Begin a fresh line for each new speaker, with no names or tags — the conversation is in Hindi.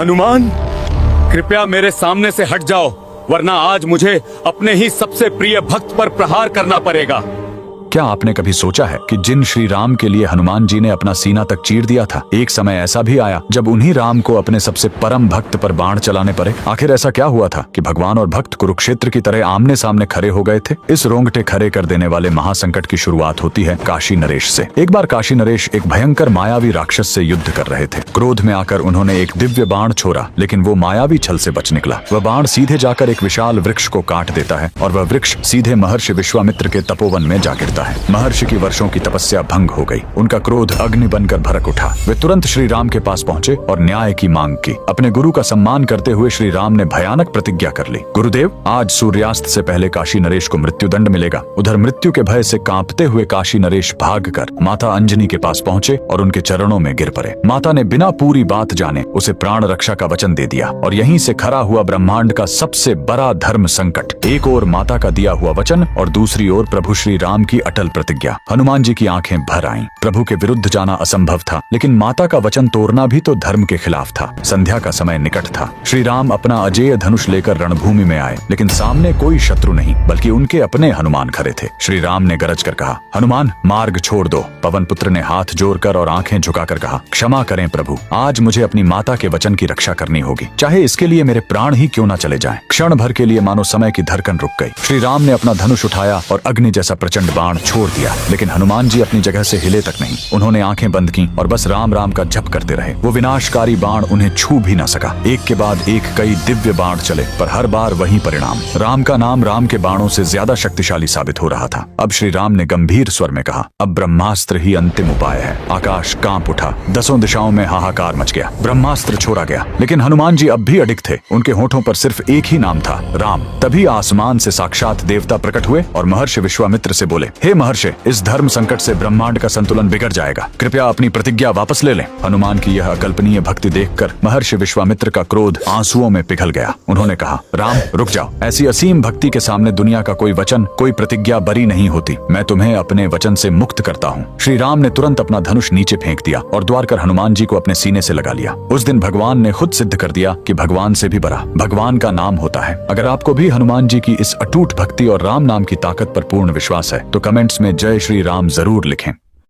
हनुमान, कृपया मेरे सामने से हट जाओ, वरना आज मुझे अपने ही सबसे प्रिय भक्त पर प्रहार करना पड़ेगा।
क्या आपने कभी सोचा है कि जिन श्री राम के लिए हनुमान जी ने अपना सीना तक चीर दिया था, एक समय ऐसा भी आया जब उन्हीं राम को अपने सबसे परम भक्त पर बाण चलाने पड़े। आखिर ऐसा क्या हुआ था कि भगवान और भक्त कुरुक्षेत्र की तरह आमने सामने खड़े हो गए थे? इस रोंगटे खड़े कर देने वाले महासंकट की शुरुआत होती है काशी नरेश से। एक बार काशी नरेश एक भयंकर मायावी राक्षस से युद्ध कर रहे थे। क्रोध में आकर उन्होंने एक दिव्य बाण छोड़ा, लेकिन वो मायावी छल से बच निकला। वह बाण सीधे जाकर एक विशाल वृक्ष को काट देता है और वह वृक्ष सीधे महर्षि विश्वामित्र के तपोवन में जा गिरता है। महर्षि की वर्षों की तपस्या भंग हो गई। उनका क्रोध अग्नि बनकर भड़क उठा। वे तुरंत श्री राम के पास पहुंचे और न्याय की मांग की। अपने गुरु का सम्मान करते हुए श्री राम ने भयानक प्रतिज्ञा कर ली। गुरुदेव, आज सूर्यास्त से पहले काशी नरेश को मृत्युदंड मिलेगा। उधर मृत्यु के भय से कांपते हुए काशी नरेश भागकर माता अंजनी के पास पहुंचे और उनके चरणों में गिर पड़े। माता ने बिना पूरी बात जाने उसे प्राण रक्षा का वचन दे दिया और यहीं से खड़ा हुआ ब्रह्मांड का सबसे बड़ा धर्म संकट। एक ओर माता का दिया हुआ वचन और दूसरी ओर प्रभु श्री राम की अटल प्रतिज्ञा। हनुमान जी की आंखें भर आईं। प्रभु के विरुद्ध जाना असंभव था, लेकिन माता का वचन तोड़ना भी तो धर्म के खिलाफ था। संध्या का समय निकट था। श्री राम अपना अजेय धनुष लेकर रणभूमि में आए, लेकिन सामने कोई शत्रु नहीं बल्कि उनके अपने हनुमान खड़े थे। श्री राम ने गरज कर कहा, हनुमान, मार्ग छोड़ दो। पवन पुत्र ने हाथ जोड़कर और आंखें झुकाकर कहा, क्षमा करें प्रभु, आज मुझे अपनी माता के वचन की रक्षा करनी होगी, चाहे इसके लिए मेरे प्राण ही क्यों न चले जाएं। क्षण भर के लिए मानो समय की धड़कन रुक गई। श्री राम ने अपना धनुष उठाया और अग्नि जैसा प्रचंड बाण छोड़ दिया, लेकिन हनुमान जी अपनी जगह से हिले तक नहीं। उन्होंने आंखें बंद की और बस राम राम का जप करते रहे। वो विनाशकारी बाण उन्हें छू भी न सका। एक के बाद एक कई दिव्य बाण चले, पर हर बार वही परिणाम। राम का नाम राम के बाणों से ज्यादा शक्तिशाली साबित हो रहा था। अब श्री राम ने गंभीर स्वर में कहा, अब ब्रह्मास्त्र ही अंतिम उपाय है। आकाश कांप उठा, दसों दिशाओं में हाहाकार मच गया। ब्रह्मास्त्र छोड़ा गया, लेकिन हनुमान जी अब भी अडिग थे। उनके होठों पर सिर्फ एक ही नाम था, राम। तभी आसमान से साक्षात देवता प्रकट हुए और महर्षि विश्वामित्र से बोले, हे महर्षि, इस धर्म संकट से ब्रह्मांड का संतुलन बिगड़ जाएगा, कृपया अपनी प्रतिज्ञा वापस ले लें। हनुमान की यह अकल्पनीय भक्ति देखकर महर्षि विश्वामित्र का क्रोध आंसुओं में पिघल गया। उन्होंने कहा, राम रुक जाओ, ऐसी असीम भक्ति के सामने दुनिया का कोई वचन, कोई प्रतिज्ञा बरी नहीं होती। मैं तुम्हें अपने वचन से मुक्त करता हूँ। श्री राम ने तुरंत अपना धनुष नीचे फेंक दिया और द्वार कर हनुमान जी को अपने सीने से लगा लिया। उस दिन भगवान ने खुद सिद्ध कर दिया कि भगवान से भी बड़ा भगवान का नाम होता है। अगर आपको भी हनुमान जी की इस अटूट भक्ति और राम नाम की ताकत पर पूर्ण विश्वास है तो कमेंट्स में जय श्री राम जरूर लिखें।